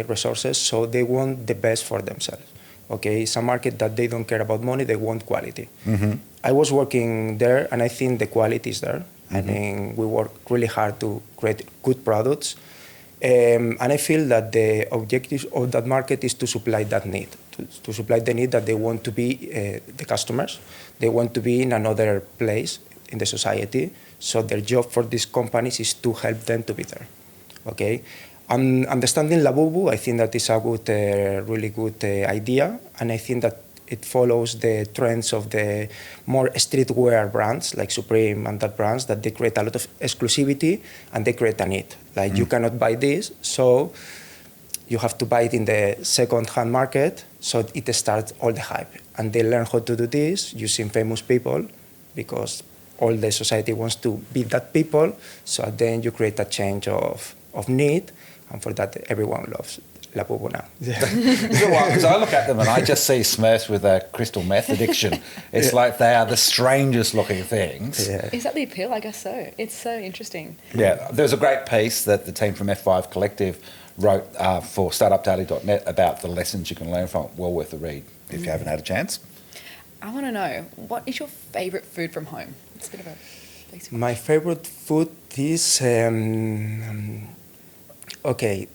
resources, so they want the best for themselves. It's a market that they don't care about money, they want quality. I was working there, and I think the quality is there. I think we work really hard to create good products. And I feel that the objective of that market is to supply that need, to supply the need that they want to be the customers. They want to be in another place in the society. So their job for these companies is to help them to be there. Understanding Labubu, I think that is a good, really good idea. And I think that it follows the trends of the more streetwear brands like Supreme and that brands, that they create a lot of exclusivity and they create a need. Like you cannot buy this, so you have to buy it in the second-hand market, so it starts all the hype. And they learn how to do this using famous people, because all the society wants to be that people, so then you create a change of need, and for that everyone loves la pupo now. Because I look at them and I just see Smurfs with a crystal meth addiction. It's like they are the strangest looking things. Yeah. Is that the appeal? I guess so. It's so interesting. Yeah, there's a great piece that the team from F5 Collective wrote for startupdaily.net about the lessons you can learn from it. Well worth a read if you haven't had a chance. I want to know, what is your favourite food from home? It's a bit of a basic My favorite food is okay.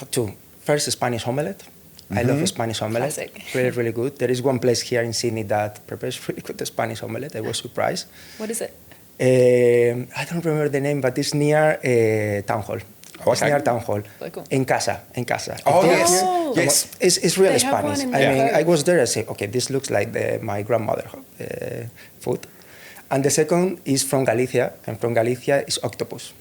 Two. First, Spanish omelette. I love Spanish omelette. Classic. Really, really good. There is one place here in Sydney that prepares really good Spanish omelette. I was surprised. What is it? I don't remember the name, but it's near Town Hall. Okay. It's near Town Hall. Very cool. En casa. Oh, If yes. Oh. Yes. It's really They have Spanish. one in I mean, Cove. I was there and say, okay, this looks like my grandmother food. And the second is from Galicia, and from Galicia is octopus.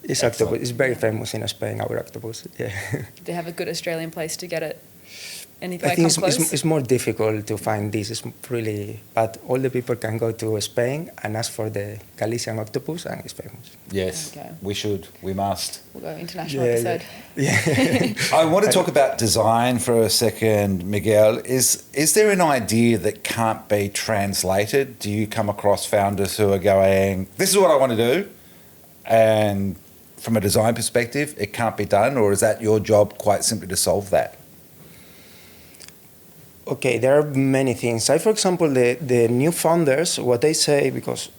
It's octopus. It's very famous in Spain, our octopus. Yeah. Do they have a good Australian place to get it? Anything I that think comes close? it's more difficult to find this. It's really, but all the people can go to Spain and ask for the Galician octopus, and it's famous. Yes, Okay. we should. We must. We'll go international episode. Yeah. I want to talk about design for a second, Miguel. Is there an idea that can't be translated? Do you come across founders who are going, this is what I want to do, and from a design perspective, it can't be done, or is that your job quite simply to solve that? Okay, there are many things. For example, the new founders, what they say, because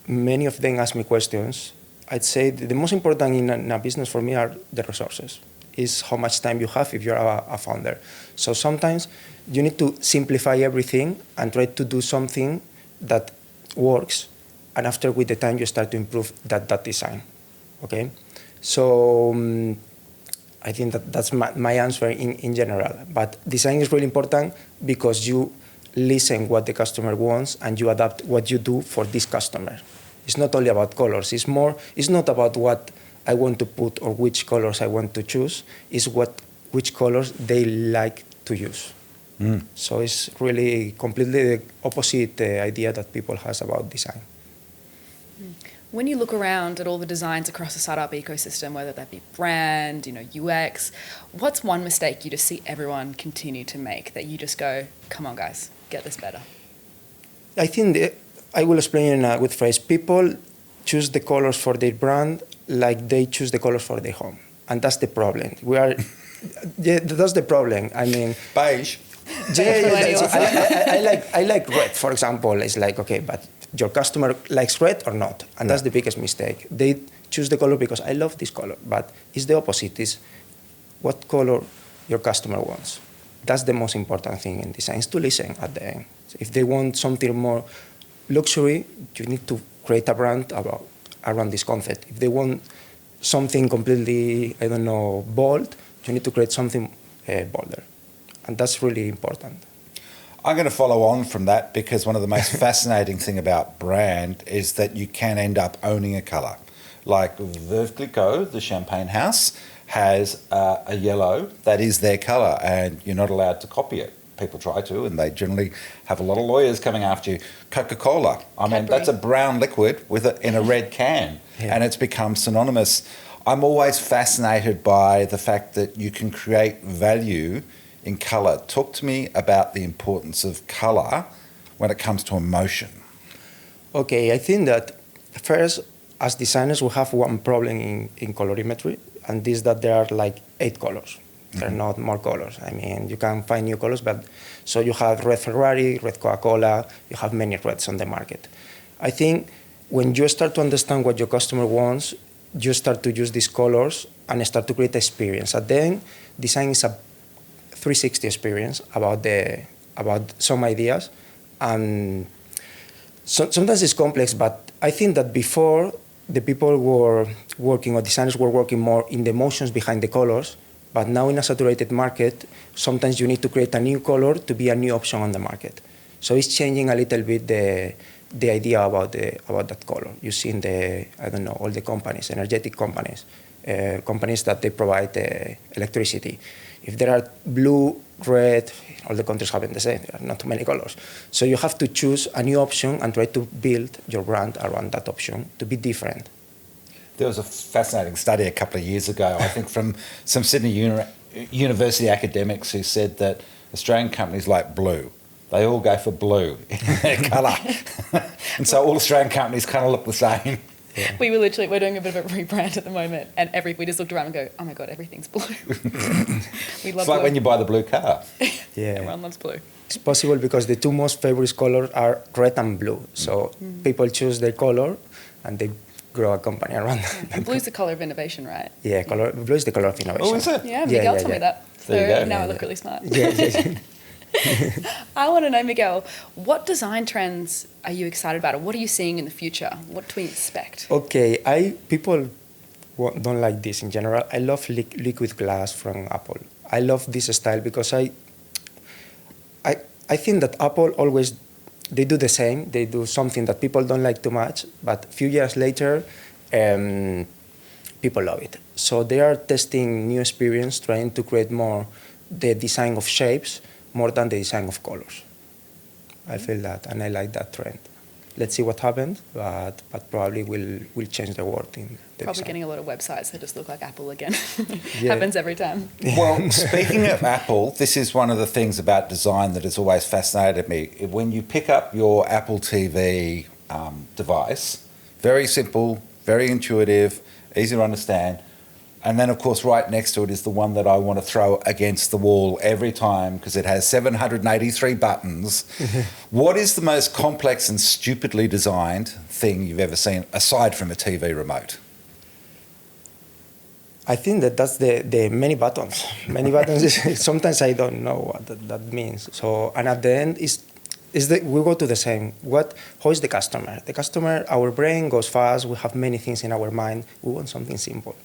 many of them ask me questions, I'd say the most important in a business for me are the resources, is how much time you have if you're a founder. So sometimes you need to simplify everything and try to do something that works, and after with the time you start to improve that design, okay? So I think that's my answer in general. But design is really important because you listen what the customer wants and you adapt what you do for this customer. It's not only about colors. It's not about what I want to put or which colors I want to choose. It's which colors they like to use. So it's really completely the opposite idea that people has about design. When you look around at all the designs across the startup ecosystem, whether that be brand, UX, what's one mistake you just see everyone continue to make that you just go, come on guys, get this better? I think I will explain in a good phrase. People choose the colors for their brand like they choose the colors for their home. And that's the problem. That's the problem. I mean, Beige. I like red, for example. It's like, okay, but your customer likes red or not? And that's the biggest mistake. They choose the color because I love this color, but it's the opposite. It's what color your customer wants. That's the most important thing in design, is to listen at the end. So if they want something more luxury, you need to create a brand around this concept. If they want something completely, bold, you need to create something bolder. And that's really important. I'm going to follow on from that because one of the most fascinating thing about brand is that you can end up owning a colour. Like Veuve Clicquot, the champagne house, has a yellow that is their colour and you're not allowed to copy it. People try to, and they generally have a lot of lawyers coming after you. Coca-Cola, I mean, that's a brown liquid in a red can, and it's become synonymous. I'm always fascinated by the fact that you can create value in colour. Talk to me about the importance of colour when it comes to emotion. Okay, I think that first, as designers, we have one problem in colorimetry, and this that there are like 8 colors. There are not more colors. I mean, you can find new colors, but so you have red Ferrari, red Coca-Cola, you have many reds on the market. I think when you start to understand what your customer wants, you start to use these colors and start to create experience. At the end, design is a 360 experience about some ideas, and sometimes it's complex. But I think that before the people were working, or designers were working more in the emotions behind the colors. But now in a saturated market, sometimes you need to create a new color to be a new option on the market. So it's changing a little bit the idea about that color. You see in all the companies, energetic companies, companies that they provide electricity. If there are blue, red, all the countries have the same. There are not too many colors. So you have to choose a new option and try to build your brand around that option to be different. There was a fascinating study a couple of years ago, I think from some Sydney university academics who said that Australian companies like blue. They all go for blue in their colour. And so all Australian companies kind of look the same. Yeah. We're doing a bit of a rebrand at the moment, and we just looked around and go, oh my God, everything's blue. We love It's like blue. when you buy the blue car. Yeah. Everyone loves blue. It's possible because the two most favorite colors are red and blue. So people choose their color and they grow a company around that. And blue's the colour of innovation, right? Yeah, blue is the color of innovation. Oh, is it? Yeah, Miguel told me that. So There you go. now I look really smart. Yeah, yeah. I want to know, Miguel, what design trends are you excited about, or what are you seeing in the future? What do we expect? Okay, people don't like this in general. I love liquid glass from Apple. I love this style because I think that Apple always, they do the same. They do something that people don't like too much, but a few years later, people love it. So they are testing new experience, trying to create more the design of shapes more than the design of colors. I feel that, and I like that trend. Let's see what happens, but probably will change the world in the Probably design. getting a lot of websites that just look like Apple again. Yeah. Happens every time. Well, speaking of Apple, this is one of the things about design that has always fascinated me. When you pick up your Apple TV device, very simple, very intuitive, easy to understand. And then, of course, right next to it is the one that I want to throw against the wall every time because it has 783 buttons. What is the most complex and stupidly designed thing you've ever seen, aside from a TV remote? I think that's the many buttons. Many buttons. Sometimes I don't know what that means. So, and at the end we go to the same. How is the customer? The customer, our brain goes fast. We have many things in our mind. We want something simple.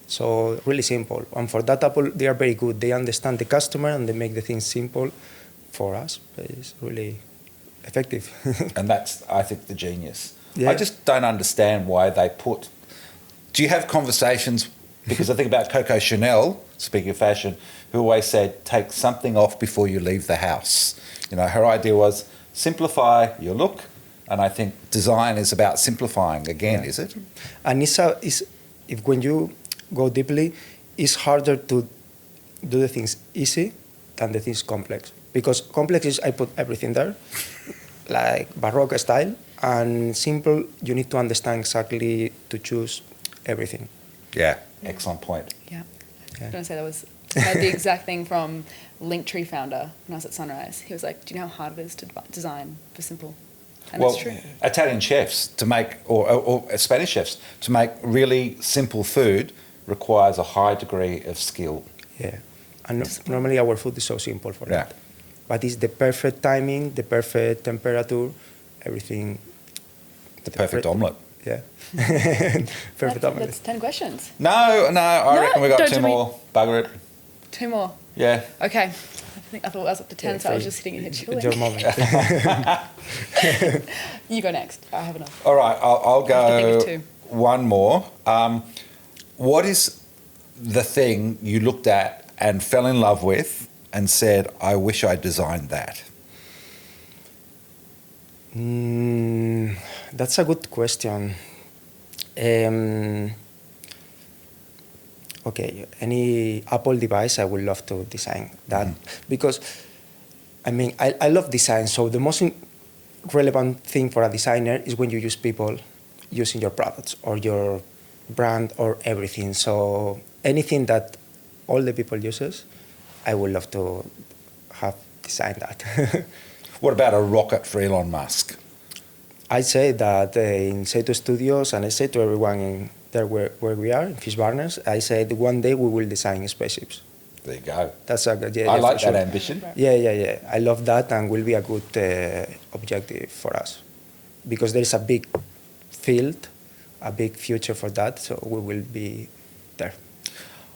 So really simple. And for that, Apple, they are very good. They understand the customer and they make the things simple for us. It's really effective. And that's, I think, the genius. Yeah. I just don't understand why they put... Do you have conversations... Because I think about Coco Chanel, speaking of fashion, who always said, take something off before you leave the house. You know, her idea was simplify your look. And I think design is about simplifying again, is it? And if when you go deeply, it's harder to do the things easy than the things complex. Because complex is I put everything there, like Baroque style, and simple, you need to understand exactly to choose everything. Yeah, excellent point. Yeah. Yeah. I was going to say that was I had the exact thing from Linktree founder when I was at Sunrise. He was like, do you know how hard it is to design for simple? And Well, it's true. Italian chefs to make, or Spanish chefs, to make really simple food requires a high degree of skill. Yeah. And normally our food is so simple for Yeah. that. But it's the perfect timing, the perfect temperature, everything. The perfect omelette. Yeah. Perfect omelette. That's 10 questions. No, I reckon we got don't two do me- more. Bugger it. 2 more. Yeah. Okay. I thought I was up to 10, so I was just sitting in here chilling. Your moment. You go next. I have enough. All right, I'll I have to think go of two. one more. What is the thing you looked at and fell in love with and said, I wish I designed that? That's a good question. Okay, any Apple device, I would love to design that because, I mean, I love design. So the most relevant thing for a designer is when you use people using your products or your brand or everything. So anything that all the people uses, I would love to have designed that. What about a rocket for Elon Musk? I say that in Seto Studios, and I say to everyone in there where we are, in Fish Barners, I said one day we will design spaceships. There you go. That's a good, I like for that sure. ambition. Yeah. I love that and will be a good objective for us. Because there is a big field, a big future for that, so we will be there.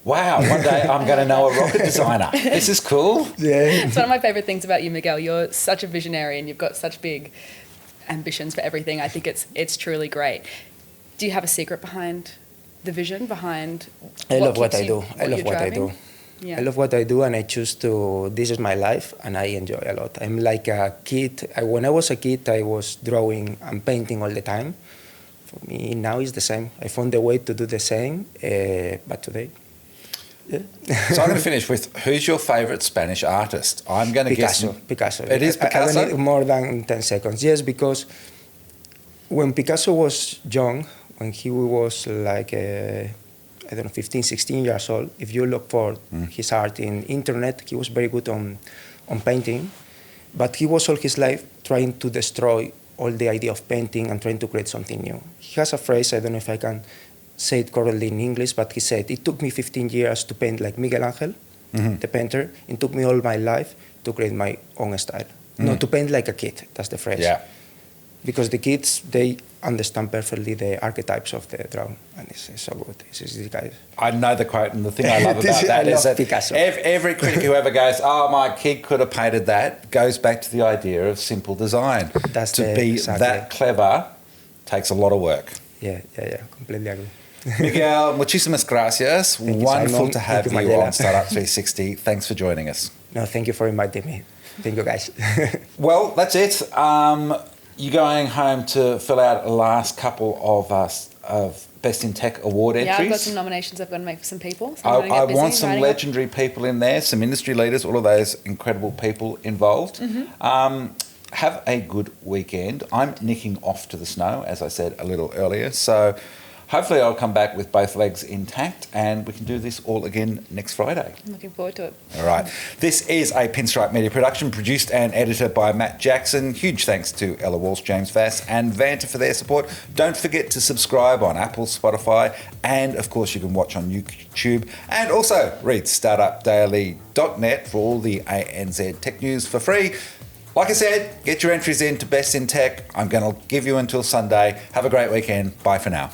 Wow, one day I'm going to know a rocket designer. This is cool. Yeah. It's one of my favorite things about you, Miguel. You're such a visionary and you've got such big ambitions for everything. I think it's truly great. Do you have a secret behind the vision, behind I love what keeps I you- do. I love you're what I do. driving? Yeah. I love what I do, and I choose to. This is my life, and I enjoy a lot. I'm like a kid. When I was a kid, I was drawing and painting all the time. For me, now it's the same. I found a way to do the same, but today. Yeah. So I'm going to finish with, who's your favourite Spanish artist? I'm going to guess... Picasso. It is Picasso? I don't need more than 10 seconds. Yes, because when Picasso was young, when he was like, I don't know, 15, 16 years old, if you look for his art in internet, he was very good on painting, but he was all his life trying to destroy all the idea of painting and trying to create something new. He has a phrase, I don't know if I can say it correctly in English, but he said, it took me 15 years to paint like Miguel Angel, the painter. It took me all my life to create my own style. Not to paint like a kid, that's the phrase. Yeah. Because the kids, they understand perfectly the archetypes of the drawing, and it's so good. It's these guys. I know the quote, and the thing I love about that I is love that Picasso. every critic who ever goes, oh, my kid could have painted that, goes back to the idea of simple design. That's to be exactly. that clever takes a lot of work. Yeah, completely agree. Miguel, muchísimas gracias. Thank you, Wonderful Simon. to have Thank you, you, on Majella. Startup 360. Thanks for joining us. No, thank you for inviting me. Thank you, guys. Well, that's it. You're going home to fill out the last couple of Best in Tech award entries. Yeah, I've got some nominations I've got to make for some people. So I want some legendary people in there, some industry leaders, all of those incredible people involved. Have a good weekend. I'm nicking off to the snow, as I said a little earlier. So hopefully I'll come back with both legs intact and we can do this all again next Friday. I'm looking forward to it. All right. This is a Pinstripe Media production, produced and edited by Matt Jackson. Huge thanks to Ella Walsh, James Vass and Vanta for their support. Don't forget to subscribe on Apple, Spotify, and of course you can watch on YouTube. And also read startupdaily.net for all the ANZ tech news for free. Like I said, get your entries in to Best in Tech. I'm going to give you until Sunday. Have a great weekend. Bye for now.